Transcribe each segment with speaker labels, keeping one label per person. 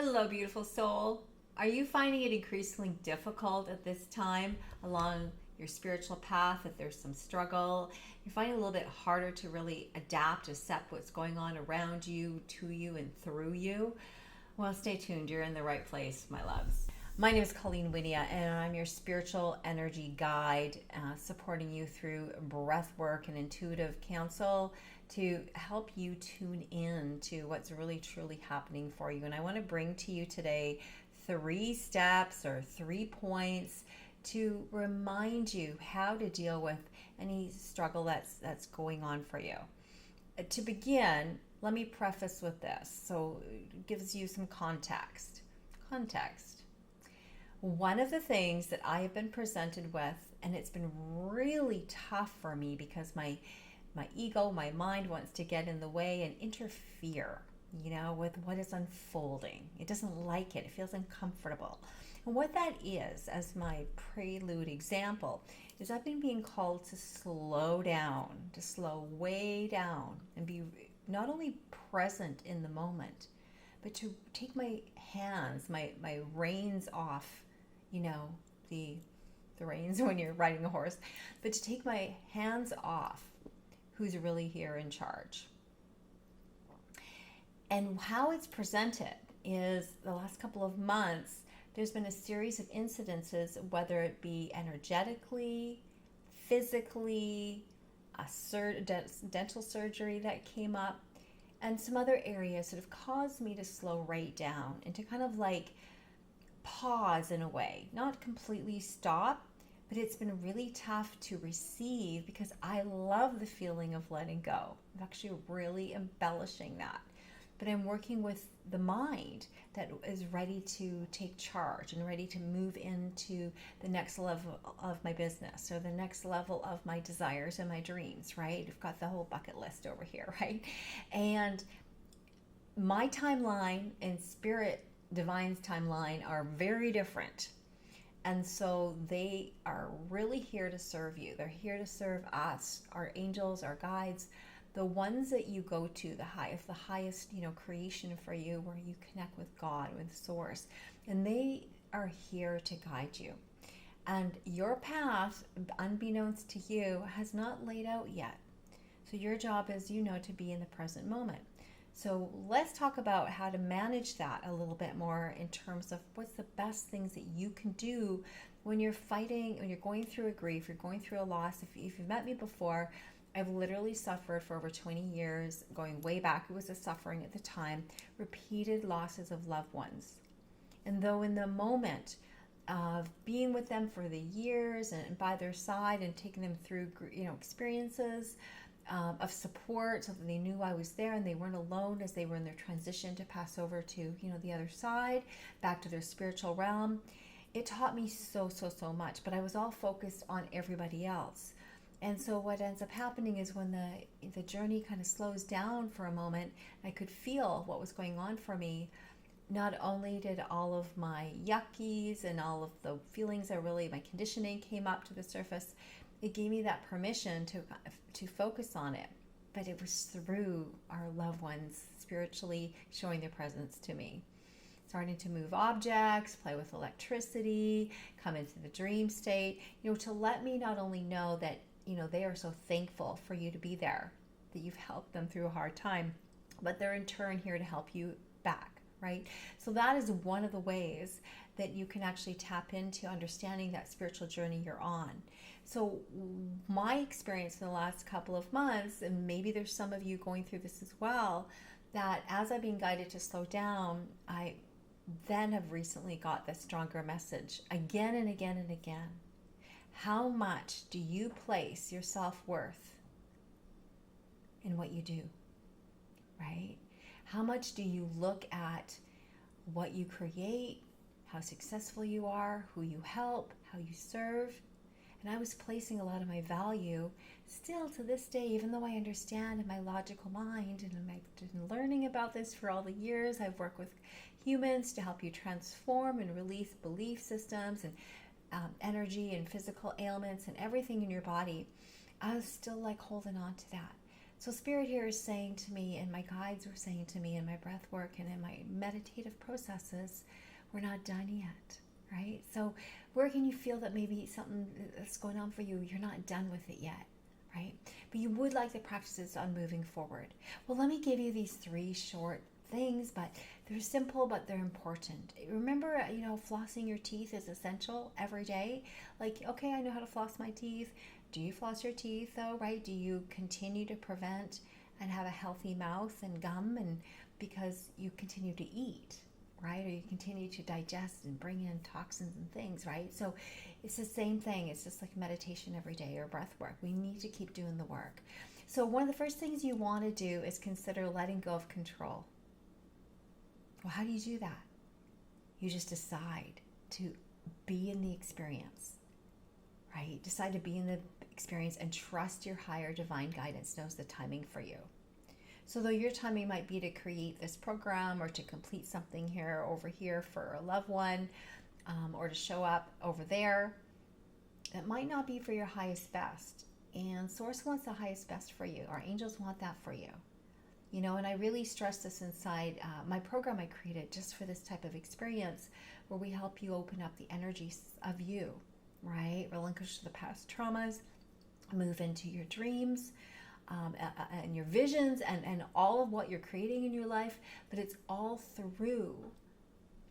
Speaker 1: Hello, beautiful soul. Are you finding it increasingly difficult at this time along your spiritual path? If there's some struggle, you're finding it a little bit harder to really adapt, accept what's going on around you, to you, and through you? Well, stay tuned. You're in the right place, my loves. My name is Colleen, Wynia, and I'm your spiritual energy guide, supporting you through breath work and intuitive counsel to help you tune in to what's really truly happening for you. And I want to bring to you today 3 steps or 3 points to remind you how to deal with any struggle that's going on for you. To begin, let me preface with this so it gives you some context. One of the things that I have been presented with, and it's been really tough for me because my ego, my mind wants to get in the way and interfere, with what is unfolding. It doesn't like it. It feels uncomfortable. And what that is, as my prelude example, is I've been being called to slow down, to slow way down and be not only present in the moment, but to take my hands, my reins off, the reins when you're riding a horse, but to take my hands off who's really here in charge. And how it's presented is the last couple of months, there's been a series of incidences, whether it be energetically, physically, dental surgery that came up, and some other areas that have caused me to slow right down and to kind of like pause in a way, not completely stop, but it's been really tough to receive because I love the feeling of letting go. I'm actually really embellishing that. But I'm working with the mind that is ready to take charge and ready to move into the next level of my business or the next level of my desires and my dreams, right? I've got the whole bucket list over here, right? And my timeline and Spirit Divine's timeline are very different. And so they are really here to serve you. They're here to serve us, our angels, our guides, the ones that you go to, the highest, creation for you, where you connect with God, with Source. And they are here to guide you. And your path, unbeknownst to you, has not laid out yet. So your job is, to be in the present moment. So let's talk about how to manage that a little bit more in terms of what's the best things that you can do when you're fighting, when you're going through a grief, you're going through a loss. If you've met me before, I've literally suffered for over 20 years, going way back. It was a suffering at the time, repeated losses of loved ones. And though in the moment of being with them for the years and by their side and taking them through, experiences, of support, so that they knew I was there and they weren't alone as they were in their transition to pass over to, the other side, back to their spiritual realm. It taught me so much, but I was all focused on everybody else. And so what ends up happening is when the journey kind of slows down for a moment, I could feel what was going on for me. Not only did all of my yuckies and all of the feelings my conditioning came up to the surface, it gave me that permission to focus on it. But it was through our loved ones spiritually showing their presence to me. Starting to move objects, play with electricity, come into the dream state, to let me not only know that, they are so thankful for you to be there, that you've helped them through a hard time, but they're in turn here to help you back, right? So that is one of the ways that you can actually tap into understanding that spiritual journey you're on. So my experience in the last couple of months, and maybe there's some of you going through this as well, that as I've been guided to slow down, I then have recently got this stronger message again and again and again. How much do you place your self-worth in what you do, right? How much do you look at what you create, how successful you are, who you help, how you serve? And I was placing a lot of my value still to this day, even though I understand in my logical mind, and I've been learning about this for all the years. I've worked with humans to help you transform and release belief systems and energy and physical ailments and everything in your body. I was still holding on to that. So Spirit here is saying to me, and my guides were saying to me in my breath work and in my meditative processes, we're not done yet, right? So where can you feel that maybe something that's going on for you, you're not done with it yet, right? But you would like the practices on moving forward. Well, let me give you these 3 short things, but they're simple, but they're important. Remember, flossing your teeth is essential every day. Like, okay, I know how to floss my teeth. Do you floss your teeth though, right? Do you continue to prevent and have a healthy mouth and gum, and because you continue to eat, right? Or you continue to digest and bring in toxins and things, right? So it's the same thing. It's just like meditation every day or breath work. We need to keep doing the work. So one of the first things you want to do is consider letting go of control. Well, how do you do that? You just decide to be in the experience, right? Decide to be in the experience and trust your higher divine guidance knows the timing for you. So though your timing might be to create this program or to complete something here over here for a loved one, or to show up over there, it might not be for your highest best. And Source wants the highest best for you. Our angels want that for you. And I really stress this inside my program I created just for this type of experience, where we help you open up the energies of you, right? Relinquish the past traumas, move into your dreams, and your visions, and all of what you're creating in your life. But it's all through,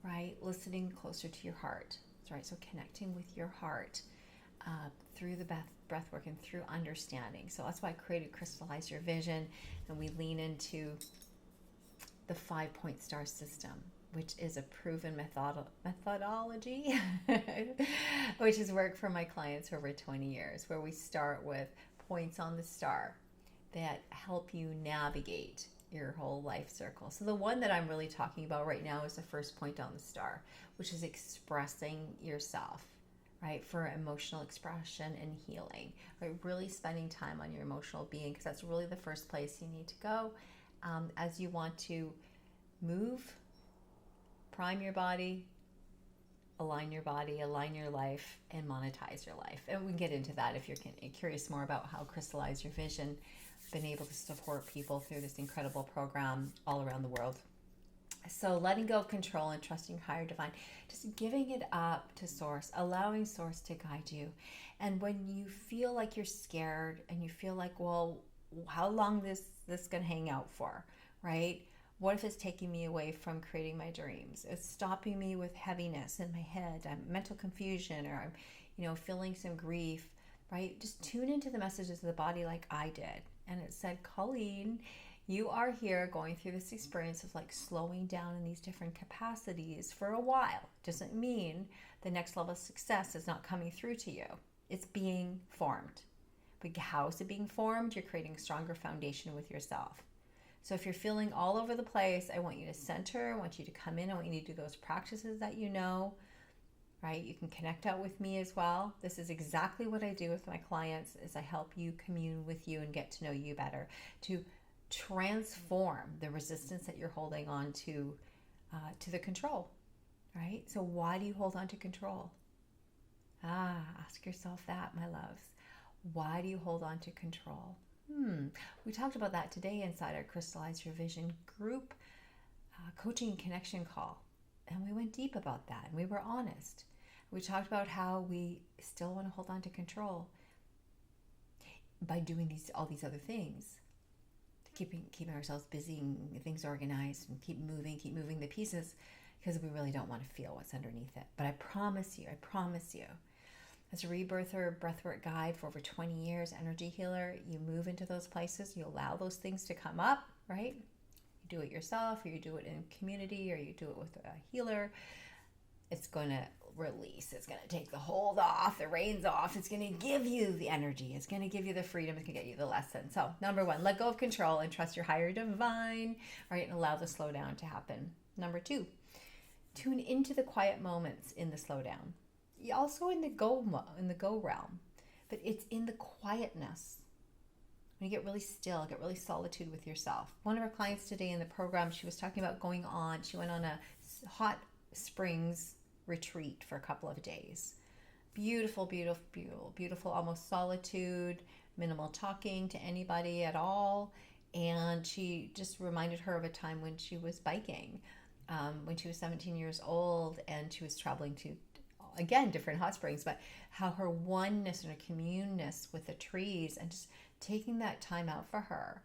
Speaker 1: right, listening closer to your heart. That's right. So connecting with your heart through the breath work and through understanding. So that's why I created Crystallize Your Vision, and we lean into the 5-point star system, which is a proven methodology, which has worked for my clients for over 20 years, where we start with points on the star that help you navigate your whole life circle. So the one that I'm really talking about right now is the first point on the star, which is expressing yourself, right? For emotional expression and healing, right? Really spending time on your emotional being, because that's really the first place you need to go as you want to move, prime your body, align your body, align your life, and monetize your life. And we can get into that if you're curious more about how Crystallize Your Vision been able to support people through this incredible program all around the world. So letting go of control and trusting higher divine, just giving it up to Source, allowing Source to guide you. And when you feel like you're scared and you feel like, well, how long this going to hang out for, right? What if it's taking me away from creating my dreams? It's stopping me with heaviness in my head, I'm mental confusion, or I'm, feeling some grief, right? Just tune into the messages of the body like I did. And it said, Colleen, you are here going through this experience of like slowing down in these different capacities for a while. Doesn't mean the next level of success is not coming through to you. It's being formed. But how is it being formed? You're creating a stronger foundation with yourself. So if you're feeling all over the place, I want you to center. I want you to come in. I want you to do those practices that you know, right? You can connect out with me as well. This is exactly what I do with my clients, is I help you commune with you and get to know you better, to transform the resistance that you're holding on to the control, right? So why do you hold on to control? Ask yourself that, my loves. Why do you hold on to control? We talked about that today inside our Crystallize Your Vision group coaching connection call. And we went deep about that, and we were honest. We talked about how we still want to hold on to control by doing all these other things, keeping ourselves busy and things organized, and keep moving the pieces, because we really don't want to feel what's underneath it. But I promise you, as a rebirther, breathwork guide for over 20 years, energy healer, you move into those places, you allow those things to come up, right? You do it yourself, or you do it in community, or you do it with a healer. It's going to release. It's going to take the hold off, the reins off. It's going to give you the energy. It's going to give you the freedom. It's going to get you the lesson. So number 1, let go of control and trust your higher divine, right? And allow the slowdown to happen. Number 2, tune into the quiet moments in the slowdown. Also in the go realm, but it's in the quietness. When you get really still, get really solitude with yourself. One of our clients today in the program, she was talking about she went on a hot springs retreat for a couple of days. Beautiful, beautiful, beautiful, beautiful, almost solitude, minimal talking to anybody at all. And she just reminded her of a time when she was biking, when she was 17 years old, and she was traveling to, again, different hot springs, but how her oneness and her communeness with the trees and just taking that time out for her.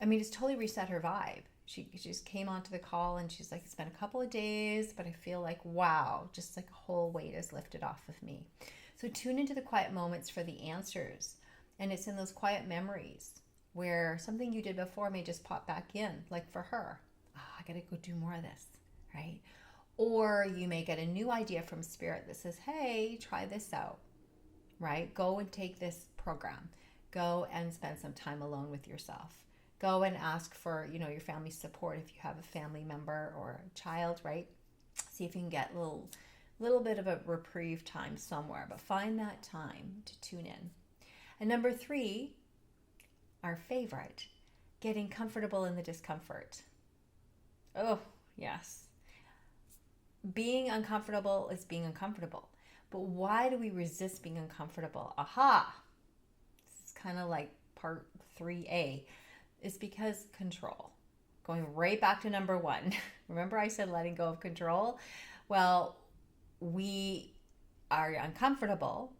Speaker 1: I mean, it's totally reset her vibe. She just came onto the call and she's like, it's been a couple of days, but I feel like, wow, just like a whole weight is lifted off of me. So tune into the quiet moments for the answers. And it's in those quiet memories where something you did before may just pop back in, like for her. Oh, I got to go do more of this, right? Or you may get a new idea from spirit that says, hey, try this out, right? Go and take this program. Go and spend some time alone with yourself. Go and ask for, your family's support if you have a family member or a child, right? See if you can get a little bit of a reprieve time somewhere, but find that time to tune in. And number 3, our favorite, getting comfortable in the discomfort. Oh, yes. Being uncomfortable is being uncomfortable. But why do we resist being uncomfortable? Aha! This is kind of like part 3A. It's because control. Going right back to number 1. Remember I said letting go of control? Well, we are uncomfortable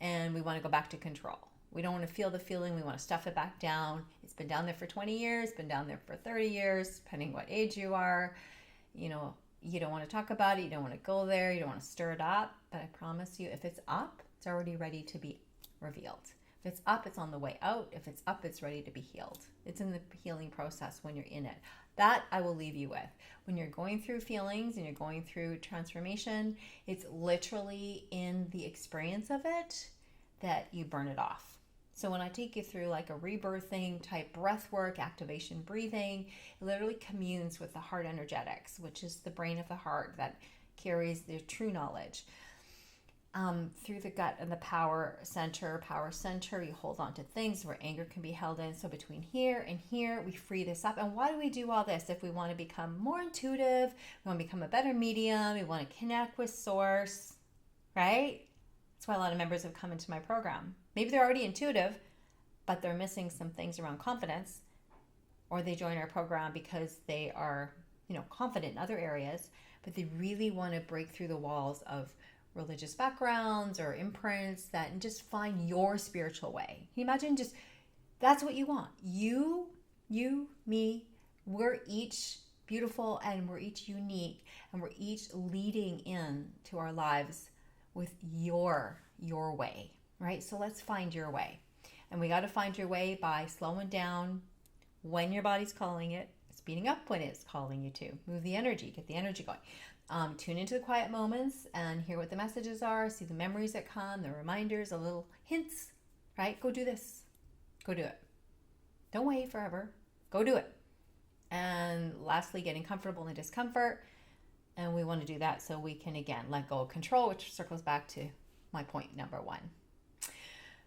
Speaker 1: and we want to go back to control. We don't want to feel the feeling. We want to stuff it back down. It's been down there for 20 years, been down there for 30 years, depending what age you are. You don't want to talk about it. You don't want to go there. You don't want to stir it up. But I promise you, if it's up, it's already ready to be revealed. If it's up, it's on the way out. If it's up, it's ready to be healed. It's in the healing process when you're in it. That I will leave you with. When you're going through feelings and you're going through transformation, it's literally in the experience of it that you burn it off. So when I take you through like a rebirthing type breath work, activation breathing, it literally communes with the heart energetics, which is the brain of the heart that carries the true knowledge. Through the gut and the power center, you hold on to things where anger can be held in. So between here and here, we free this up. And why do we do all this? If we want to become more intuitive, we want to become a better medium, we want to connect with source, right? That's why a lot of members have come into my program. Maybe they're already intuitive, but they're missing some things around confidence, or they join our program because they are, confident in other areas, but they really want to break through the walls of religious backgrounds or imprints and just find your spiritual way. Can you imagine that's what you want? You, me, we're each beautiful and we're each unique and we're each leading in to our lives with your way, right? So let's find your way. And we got to find your way by slowing down when your body's calling it, speeding up when it's calling you to. Move the energy, get the energy going. Tune into the quiet moments and hear what the messages are, see the memories that come, the reminders, the little hints, right? Go do this. Go do it. Don't wait forever. Go do it. And lastly, getting comfortable in the discomfort. And we want to do that so we can, again, let go of control, which circles back to my point number 1.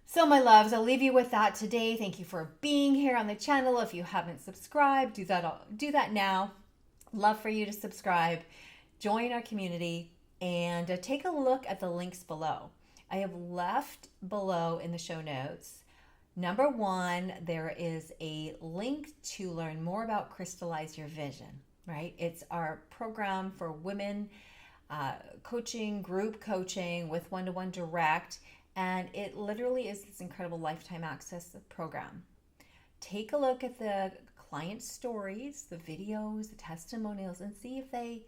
Speaker 1: So my loves, I'll leave you with that today. Thank you for being here on the channel. If you haven't subscribed, do that now. Love for you to subscribe. Join our community and take a look at the links below. I have left below in the show notes. Number 1, there is a link to learn more about Crystallize Your Vision, right? It's our program for women, coaching, group coaching with one-to-one direct, and it literally is this incredible lifetime access program. Take a look at the client stories, the videos, the testimonials, and see if they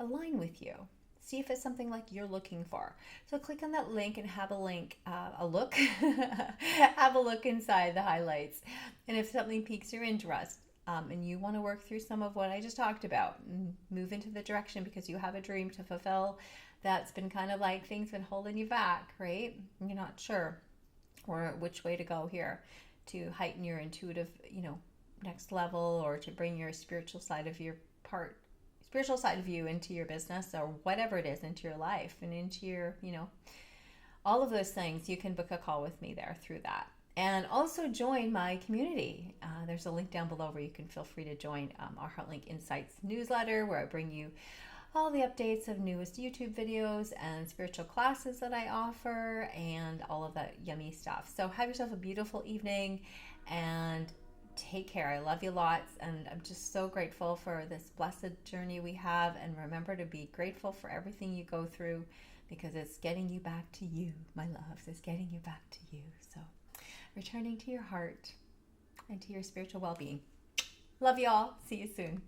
Speaker 1: align with you. See if it's something like you're looking for. So click on that link and have a look have a look inside the highlights. And if something piques your interest and you want to work through some of what I just talked about and move into the direction because you have a dream to fulfill that's been kind of like things been holding you back, right? You're not sure or which way to go here to heighten your intuitive, next level, or to bring your spiritual side of you into your business, or whatever it is, into your life and into your, all of those things. You can book a call with me there through that. And also join my community. There's a link down below where you can feel free to join our Heartlink Insights newsletter, where I bring you all the updates of newest YouTube videos and spiritual classes that I offer and all of that yummy stuff. So have yourself a beautiful evening and take care. I love you lots, and I'm just so grateful for this blessed journey we have. And remember to be grateful for everything you go through, because it's getting you back to you, my loves. It's getting you back to you. So returning to your heart and to your spiritual well-being. Love you all. See you soon.